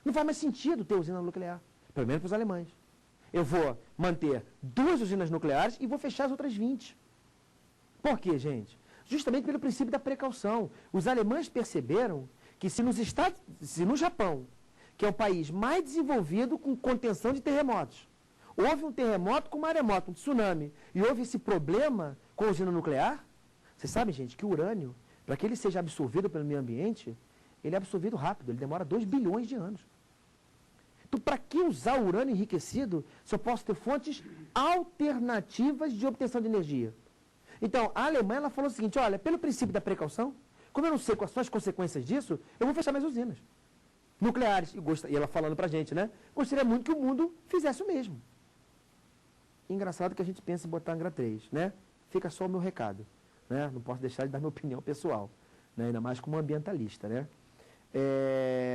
Não faz mais sentido ter usina nuclear, pelo menos para os alemães. Eu vou manter 2 usinas nucleares e vou fechar as outras 20. Por quê, gente? Justamente pelo princípio da precaução. Os alemães perceberam que se no Japão, que é o país mais desenvolvido com contenção de terremotos, houve um terremoto com maremoto, um tsunami, e houve esse problema com a usina nuclear, vocês sabem, gente, que o urânio, para que ele seja absorvido pelo meio ambiente, ele é absorvido rápido, ele demora 2 bilhões de anos. Então, para que usar o urânio enriquecido se eu posso ter fontes alternativas de obtenção de energia? Então, a Alemanha ela falou o seguinte, olha, pelo princípio da precaução, como eu não sei quais são as consequências disso, eu vou fechar minhas usinas nucleares. E ela falando para a gente, né? Gostaria muito que o mundo fizesse o mesmo. Engraçado que a gente pensa em botar Angra 3, né? Fica só o meu recado, né? Não posso deixar de dar minha opinião pessoal, né? Ainda mais como ambientalista, né?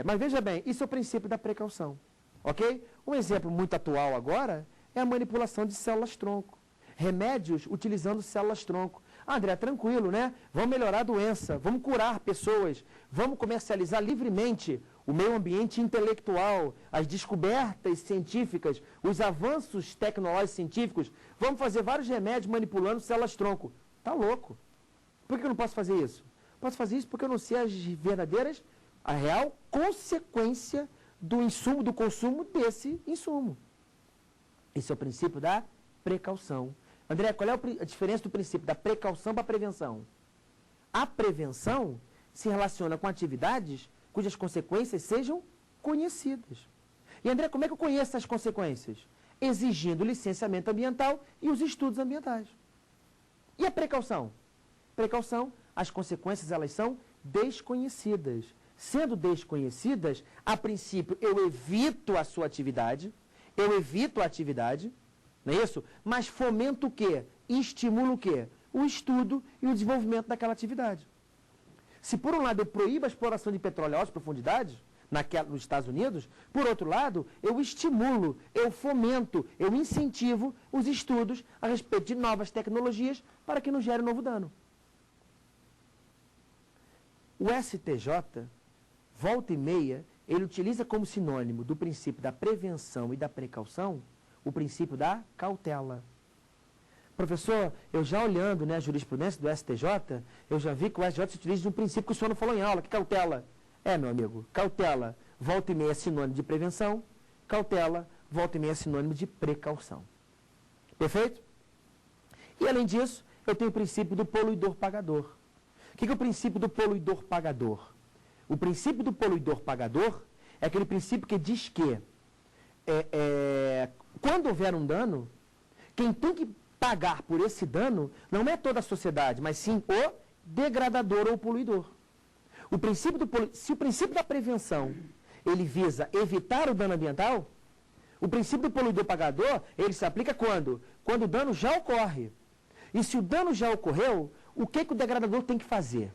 Mas veja bem, isso é o princípio da precaução, ok? Um exemplo muito atual agora é a manipulação de células-tronco. Remédios utilizando células-tronco. Ah, André, tranquilo, né? Vamos melhorar a doença, vamos curar pessoas, vamos comercializar livremente o meio ambiente intelectual, as descobertas científicas, os avanços tecnológicos científicos, vamos fazer vários remédios manipulando células-tronco. Tá louco. Por que eu não posso fazer isso? Posso fazer isso porque eu não sei as verdadeiras, a real consequência do insumo, do consumo desse insumo. Esse é o princípio da precaução. André, qual é a diferença do princípio da precaução para a prevenção? A prevenção se relaciona com atividades cujas consequências sejam conhecidas. E, André, como é que eu conheço essas consequências? Exigindo licenciamento ambiental e os estudos ambientais. E a precaução? Precaução, as consequências elas são desconhecidas. Sendo desconhecidas, a princípio eu evito a sua atividade, não é isso? Mas fomento o quê? Estimula o quê? O estudo e o desenvolvimento daquela atividade. Se por um lado eu proíbo a exploração de petróleo a altas profundidades, nos Estados Unidos, por outro lado, eu estimulo, eu fomento, eu incentivo os estudos a respeito de novas tecnologias para que não gere novo dano. O STJ, volta e meia, ele utiliza como sinônimo do princípio da prevenção e da precaução o princípio da cautela. Professor, eu já olhando, né, a jurisprudência do STJ, eu já vi que o STJ se utiliza de um princípio que o senhor não falou em aula, que cautela. Meu amigo, cautela, volta e meia é sinônimo de prevenção, cautela, volta e meia é sinônimo de precaução. Perfeito? E além disso, eu tenho o princípio do poluidor-pagador. O que é o princípio do poluidor-pagador? O princípio do poluidor-pagador é aquele princípio que diz que quando houver um dano, quem tem que pagar por esse dano não é toda a sociedade, mas sim o degradador ou poluidor. Se o princípio da prevenção ele visa evitar o dano ambiental, o princípio do poluidor-pagador ele se aplica quando? Quando o dano já ocorre. E se o dano já ocorreu, o que o degradador tem que fazer?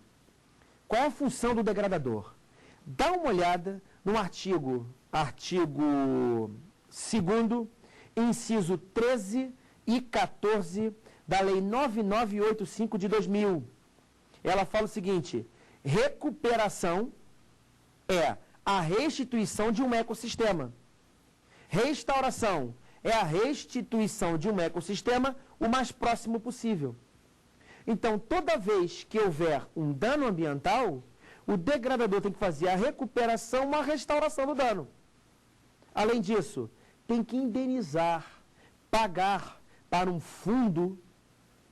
Qual é a função do degradador? Dá uma olhada no artigo 2º, inciso 13 e 14 da Lei 9985 de 2000. Ela fala o seguinte: recuperação é a restituição de um ecossistema. Restauração é a restituição de um ecossistema o mais próximo possível. Então, toda vez que houver um dano ambiental, o degradador tem que fazer a recuperação, uma restauração do dano. Além disso, tem que indenizar, pagar para um fundo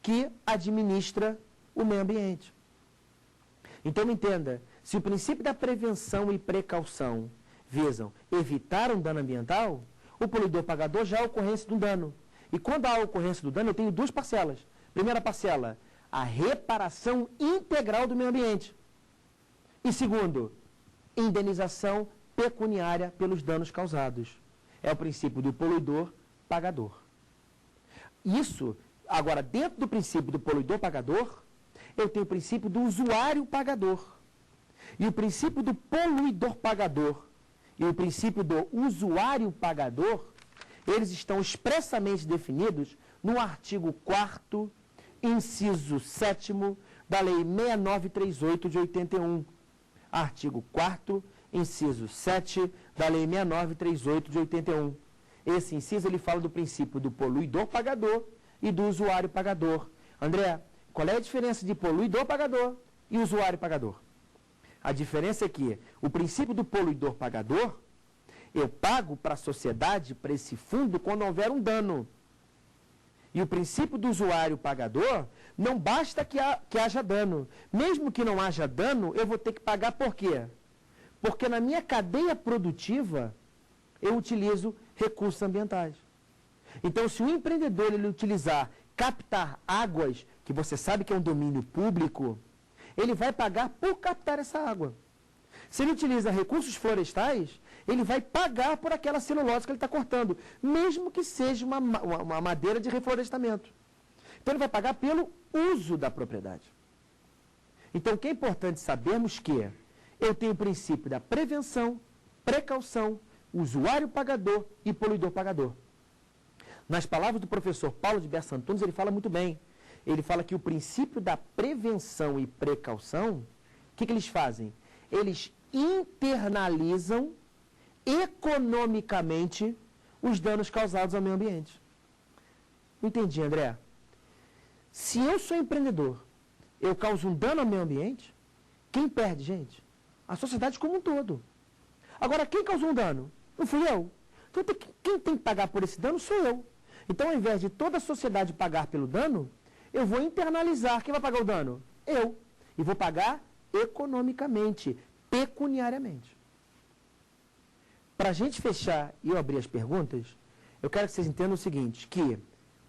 que administra o meio ambiente. Então, entenda, se o princípio da prevenção e precaução visam evitar um dano ambiental, o poluidor-pagador já há a ocorrência do dano. E quando há a ocorrência do dano, eu tenho 2 parcelas. Primeira parcela, a reparação integral do meio ambiente. E segundo, indenização pecuniária pelos danos causados. É o princípio do poluidor-pagador. Isso, agora, dentro do princípio do poluidor-pagador, eu tenho o princípio do usuário-pagador. E o princípio do poluidor-pagador e o princípio do usuário-pagador, eles estão expressamente definidos no artigo 4º, inciso 7º da Lei 6938 de 81. Artigo 4º, inciso 7 da Lei 6938 de 81. Esse inciso ele fala do princípio do poluidor-pagador e do usuário-pagador. André, qual é a diferença de poluidor-pagador e usuário-pagador? A diferença é que o princípio do poluidor-pagador, eu pago para a sociedade, para esse fundo, quando houver um dano. E o princípio do usuário-pagador, não basta que haja dano. Mesmo que não haja dano, eu vou ter que pagar por quê? Porque na minha cadeia produtiva, eu utilizo recursos ambientais. Então, se o empreendedor ele utilizar, captar águas, que você sabe que é um domínio público, ele vai pagar por captar essa água. Se ele utiliza recursos florestais, ele vai pagar por aquela celulose que ele está cortando, mesmo que seja uma madeira de reflorestamento. Então, ele vai pagar pelo uso da propriedade. Então, o que é importante sabermos que eu tenho o princípio da prevenção, precaução, usuário-pagador e poluidor-pagador. Nas palavras do professor Paulo de Berço Antunes, ele fala muito bem. Ele fala que o princípio da prevenção e precaução, o que eles fazem? Eles internalizam economicamente os danos causados ao meio ambiente. Entendi, André? Se eu sou empreendedor, eu causo um dano ao meio ambiente, quem perde, gente? A sociedade como um todo. Agora, quem causou um dano? Não fui eu. Então, quem tem que pagar por esse dano sou eu. Então, ao invés de toda a sociedade pagar pelo dano, eu vou internalizar. Quem vai pagar o dano? Eu. E vou pagar economicamente, pecuniariamente. Para a gente fechar e eu abrir as perguntas, eu quero que vocês entendam o seguinte, que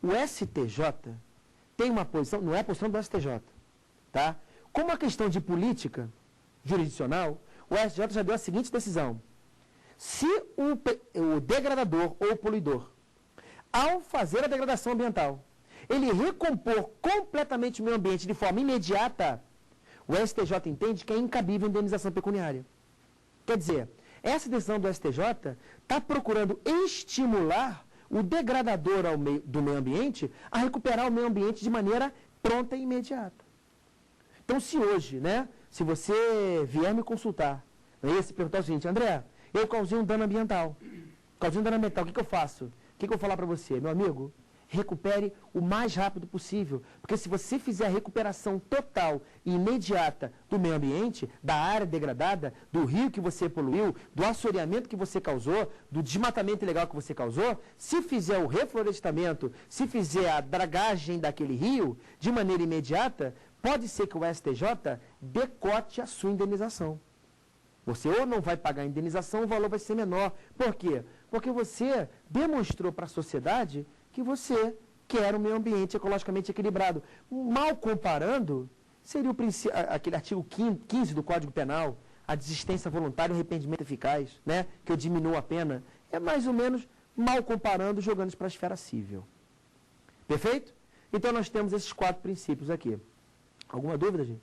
o STJ tem uma posição, não é a posição do STJ, tá? Como uma questão de política jurisdicional, o STJ já deu a seguinte decisão. Se o degradador ou o poluidor, ao fazer a degradação ambiental, ele recompor completamente o meio ambiente de forma imediata, o STJ entende que é incabível a indenização pecuniária. Quer dizer, essa decisão do STJ está procurando estimular o degradador do meio ambiente a recuperar o meio ambiente de maneira pronta e imediata. Então, se hoje, se você vier me consultar, se perguntar o seguinte, André, eu causei um dano ambiental. O que eu faço? O que eu vou falar para você? Meu amigo, recupere o mais rápido possível. Porque se você fizer a recuperação total e imediata do meio ambiente, da área degradada, do rio que você poluiu, do assoreamento que você causou, do desmatamento ilegal que você causou, se fizer o reflorestamento, se fizer a dragagem daquele rio, de maneira imediata, pode ser que o STJ decote a sua indenização. Você ou não vai pagar a indenização, o valor vai ser menor. Por quê? Porque você demonstrou para a sociedade que você quer um meio ambiente ecologicamente equilibrado. Mal comparando, seria aquele artigo 15 do Código Penal, a desistência voluntária e o arrependimento eficaz, que eu diminuo a pena. É mais ou menos mal comparando, jogando isso para a esfera civil. Perfeito? Então, nós temos esses 4 princípios aqui. Alguma dúvida, gente?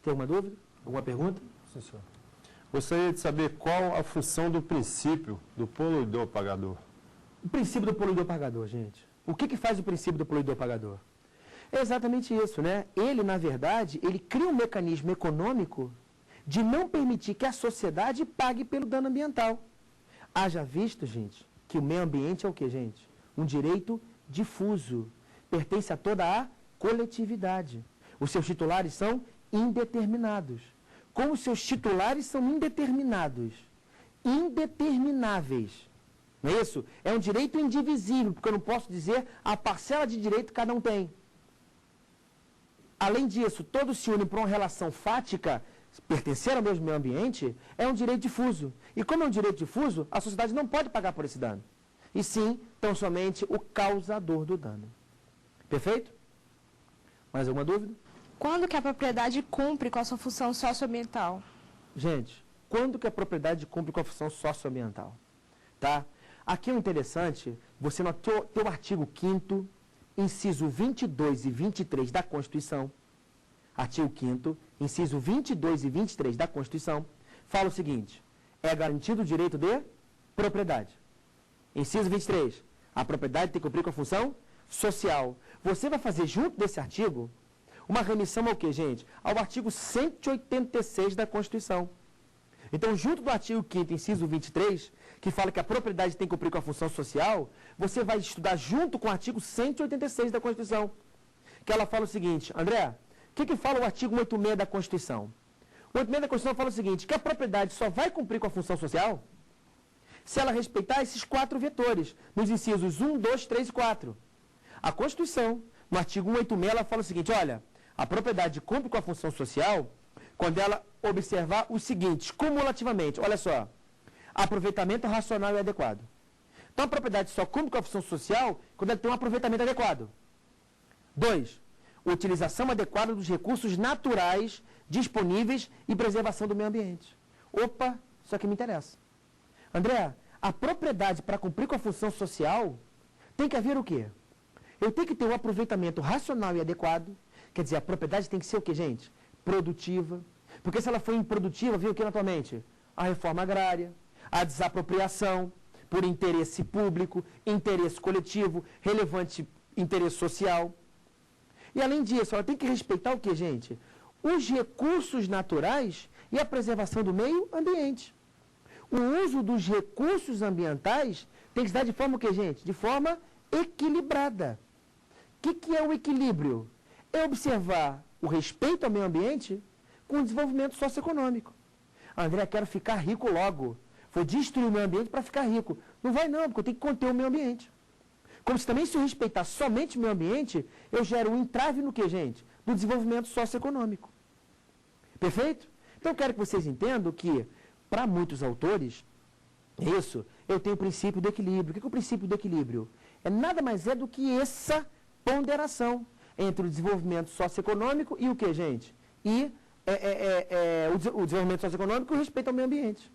Tem alguma dúvida? Alguma pergunta? Sim, senhor. Gostaria de saber qual a função do princípio do poluidor-pagador. O princípio do poluidor-pagador, gente. O que faz o princípio do poluidor-pagador? É exatamente isso, Ele, na verdade, ele cria um mecanismo econômico de não permitir que a sociedade pague pelo dano ambiental. Haja visto, gente, que o meio ambiente é o quê, gente? Um direito difuso. Pertence a toda a coletividade. Os seus titulares são indeterminados. Como os seus titulares são indeterminados, indetermináveis, não é isso? É um direito indivisível, porque eu não posso dizer a parcela de direito que cada um tem. Além disso, todos se unem para uma relação fática, pertencer ao mesmo meio ambiente, é um direito difuso. E como é um direito difuso, a sociedade não pode pagar por esse dano. E sim, tão somente o causador do dano. Perfeito? Mais alguma dúvida? Quando que a propriedade cumpre com a sua função socioambiental? Gente, quando que a propriedade cumpre com a função socioambiental? Tá? Aqui é interessante, você no teu artigo 5º, inciso 22 e 23 da Constituição, artigo 5º, inciso 22 e 23 da Constituição, fala o seguinte, é garantido o direito de propriedade. Inciso 23, a propriedade tem que cumprir com a função social. Você vai fazer junto desse artigo uma remissão ao quê, gente? Ao artigo 186 da Constituição. Então, junto do artigo 5º, inciso 23, que fala que a propriedade tem que cumprir com a função social, você vai estudar junto com o artigo 186 da Constituição, que ela fala o seguinte, André, o que fala o artigo 186 da Constituição? O 186 da Constituição fala o seguinte, que a propriedade só vai cumprir com a função social se ela respeitar esses 4 vetores, nos incisos 1, 2, 3 e 4. A Constituição, no artigo 186, ela fala o seguinte, olha, a propriedade cumpre com a função social quando ela observar os seguintes, cumulativamente, olha só, aproveitamento racional e adequado. Então, a propriedade só cumpre com a função social quando ela tem um aproveitamento adequado. 2, utilização adequada dos recursos naturais disponíveis e preservação do meio ambiente. Opa, isso aqui me interessa. André, a propriedade para cumprir com a função social tem que haver o quê? Eu tenho que ter um aproveitamento racional e adequado. Quer dizer, a propriedade tem que ser o quê, gente? Produtiva. Porque se ela for improdutiva, viu o que naturalmente? A reforma agrária, a desapropriação por interesse público, interesse coletivo, relevante interesse social. E além disso, ela tem que respeitar o quê, gente? Os recursos naturais e a preservação do meio ambiente. O uso dos recursos ambientais tem que se dar de forma o quê, gente? De forma equilibrada. O que é o equilíbrio? É observar o respeito ao meio ambiente com o desenvolvimento socioeconômico. André, quero ficar rico logo. Vou destruir o meio ambiente para ficar rico. Não vai não, porque eu tenho que conter o meio ambiente. Como se também se eu respeitar somente o meio ambiente, eu gero um entrave no que, gente? Do desenvolvimento socioeconômico. Perfeito? Então, eu quero que vocês entendam que, para muitos autores, eu tenho o princípio do equilíbrio. O que é o princípio do equilíbrio? É nada mais é do que essa ponderação entre o desenvolvimento socioeconômico e o que, gente? E o desenvolvimento socioeconômico e o respeito ao meio ambiente.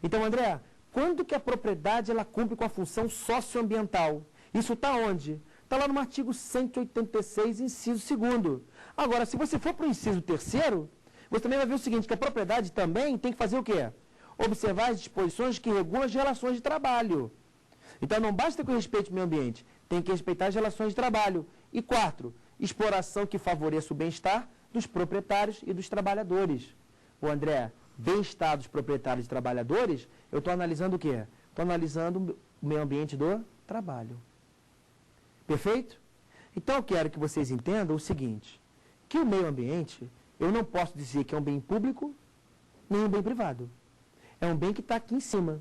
Então, André, quando que a propriedade ela cumpre com a função socioambiental? Isso está onde? Está lá no artigo 186, inciso 2º. Agora, se você for para o inciso 3º, você também vai ver o seguinte, que a propriedade também tem que fazer o quê? Observar as disposições que regulam as relações de trabalho. Então, não basta que eu respeite o meio ambiente, tem que respeitar as relações de trabalho. E 4, exploração que favoreça o bem-estar dos proprietários e dos trabalhadores. O André, bem-estar dos proprietários e trabalhadores, eu estou analisando o quê? Estou analisando o meio ambiente do trabalho. Perfeito? Então, eu quero que vocês entendam o seguinte, que o meio ambiente, eu não posso dizer que é um bem público, nem um bem privado. É um bem que está aqui em cima.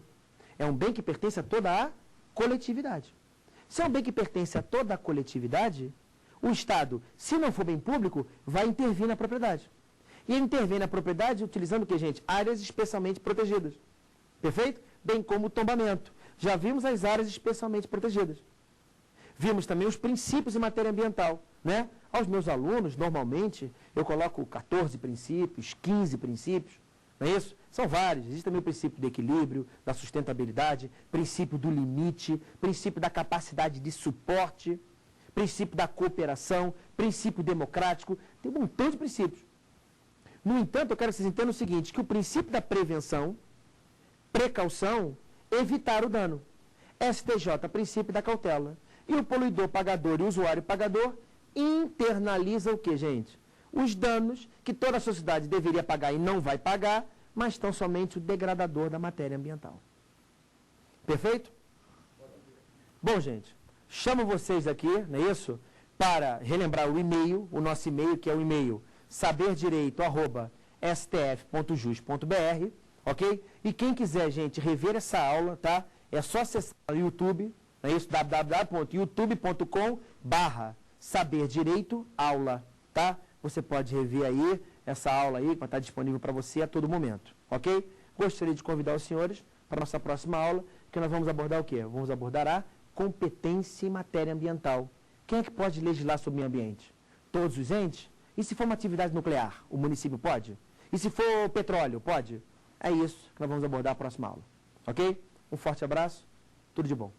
É um bem que pertence a toda a coletividade. Se é um bem que pertence a toda a coletividade, o Estado, se não for bem público, vai intervir na propriedade. E ele intervém na propriedade utilizando o que, gente? Áreas especialmente protegidas. Perfeito? Bem como o tombamento. Já vimos as áreas especialmente protegidas. Vimos também os princípios em matéria ambiental, né? Aos meus alunos, normalmente, eu coloco 14 princípios, 15 princípios, não é isso? São vários. Existe também o princípio do equilíbrio, da sustentabilidade, princípio do limite, princípio da capacidade de suporte, princípio da cooperação, princípio democrático, tem um montão de princípios. No entanto, eu quero que vocês entendam o seguinte, que o princípio da prevenção, precaução, evitar o dano. STJ, princípio da cautela. E o poluidor pagador e o usuário pagador internaliza o que, gente? Os danos que toda a sociedade deveria pagar e não vai pagar, mas estão somente o degradador da matéria ambiental. Perfeito? Bom, gente, chamo vocês aqui, não é isso? Para relembrar o e-mail, o nosso e-mail, que é o e-mail saberdireito@stf.jus.br, ok? E quem quiser, gente, rever essa aula, tá? É só acessar o YouTube, não é isso? www.youtube.com/saberdireitoaula, tá? Você pode rever aí essa aula aí, que vai estar disponível para você a todo momento, ok? Gostaria de convidar os senhores para a nossa próxima aula, que nós vamos abordar o quê? Vamos abordar a competência em matéria ambiental. Quem é que pode legislar sobre o meio ambiente? Todos os entes? E se for uma atividade nuclear, o município pode? E se for petróleo, pode? É isso que nós vamos abordar na próxima aula, ok? Um forte abraço, tudo de bom.